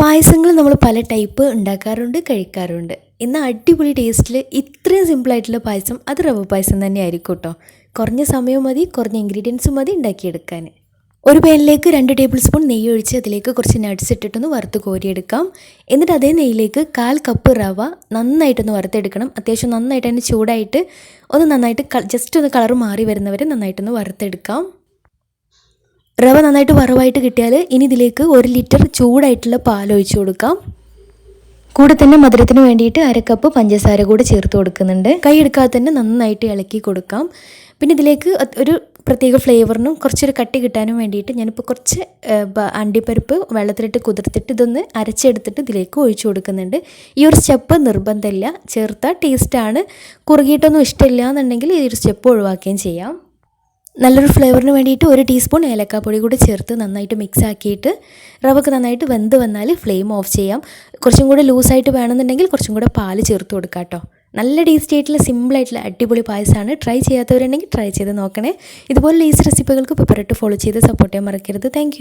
പായസങ്ങൾ നമ്മൾ പല ടൈപ്പ് ഉണ്ടാക്കാറുണ്ട്, കഴിക്കാറുണ്ട്. എന്നാൽ അടിപൊളി ടേസ്റ്റിൽ ഇത്രയും സിമ്പിളായിട്ടുള്ള പായസം അത് റവ പായസം തന്നെ ആയിരിക്കും കേട്ടോ. കുറഞ്ഞ സമയവും മതി, കുറഞ്ഞ ഇൻഗ്രീഡിയൻസും മതി ഉണ്ടാക്കിയെടുക്കാൻ. ഒരു പാനിലേക്ക് 2 ടേബിൾ സ്പൂൺ നെയ്യ് ഒഴിച്ച് അതിലേക്ക് കുറച്ച് നട്ട്സ് ഇട്ടിട്ടൊന്ന് വറുത്ത് കോരിയെടുക്കാം. എന്നിട്ട് അതേ നെയ്യിലേക്ക് 1/4 കപ്പ് റവ നന്നായിട്ടൊന്ന് വറുത്തെടുക്കണം. അത്യാവശ്യം നന്നായിട്ട് തന്നെ ചൂടായിട്ട് ഒന്ന് നന്നായിട്ട് ജസ്റ്റ് ഒന്ന് കളർ മാറി വരുന്നവരെ നന്നായിട്ടൊന്ന് വറുത്തെടുക്കാം. റവ നന്നായിട്ട് വറവായിട്ട് കിട്ടിയാൽ ഇനി ഇതിലേക്ക് 1 ലിറ്റർ ചൂടായിട്ടുള്ള പാൽ ഒഴിച്ച് കൊടുക്കാം. കൂടെ തന്നെ മധുരത്തിന് വേണ്ടിയിട്ട് 1/2 കപ്പ് പഞ്ചസാര കൂടെ ചേർത്ത് കൊടുക്കുന്നുണ്ട്. കൈ എടുക്കാതെ തന്നെ നന്നായിട്ട് ഇളക്കി കൊടുക്കാം. പിന്നെ ഇതിലേക്ക് ഒരു പ്രത്യേക ഫ്ലേവറിനും കുറച്ചൊരു കട്ടി കിട്ടാനും വേണ്ടിയിട്ട് ഞാനിപ്പോൾ കുറച്ച് അണ്ടിപ്പരിപ്പ് വെള്ളത്തിലിട്ട് കുതിർത്തിട്ട് ഇതൊന്ന് അരച്ചെടുത്തിട്ട് ഇതിലേക്ക് ഒഴിച്ചു കൊടുക്കുന്നുണ്ട്. ഈ ഒരു സ്റ്റെപ്പ് നിർബന്ധമില്ല, ചേർത്താൽ ടേസ്റ്റാണ്. കുറുകിയിട്ടൊന്നും ഇഷ്ടമില്ല എന്നുണ്ടെങ്കിൽ ഈ ഒരു സ്റ്റെപ്പ് ഒഴിവാക്കുകയും ചെയ്യാം. നല്ലൊരു ഫ്ലേവറിന് വേണ്ടിയിട്ട് 1 ടീസ്പൂൺ ഏലക്കാപ്പൊടി കൂടി ചേർത്ത് നന്നായിട്ട് മിക്സ് ആക്കിയിട്ട് റവക്ക് നന്നായിട്ട് വെന്ത് വന്നാൽ ഫ്ലെയിം ഓഫ് ചെയ്യാം. കുറച്ചും കൂടെ ലൂസായിട്ട് വേണമെന്നുണ്ടെങ്കിൽ കുറച്ചും കൂടെ പാല് ചേർത്ത് കൊടുക്കാം കേട്ടോ. നല്ല ടേസ്റ്റി ആയിട്ടുള്ള സിമ്പിളായിട്ടുള്ള അടിപൊളി പായസമാണ്. ട്രൈ ചെയ്യാത്തവരുണ്ടെങ്കിൽ ട്രൈ ചെയ്ത് നോക്കണേ. ഇതുപോലെ ഈസി റെസിപ്പികൾക്ക് പെപ്പറിട്ട് ഫോളോ ചെയ്ത് സപ്പോർട്ട് ചെയ്യാൻ മറക്കരുത്. താങ്ക്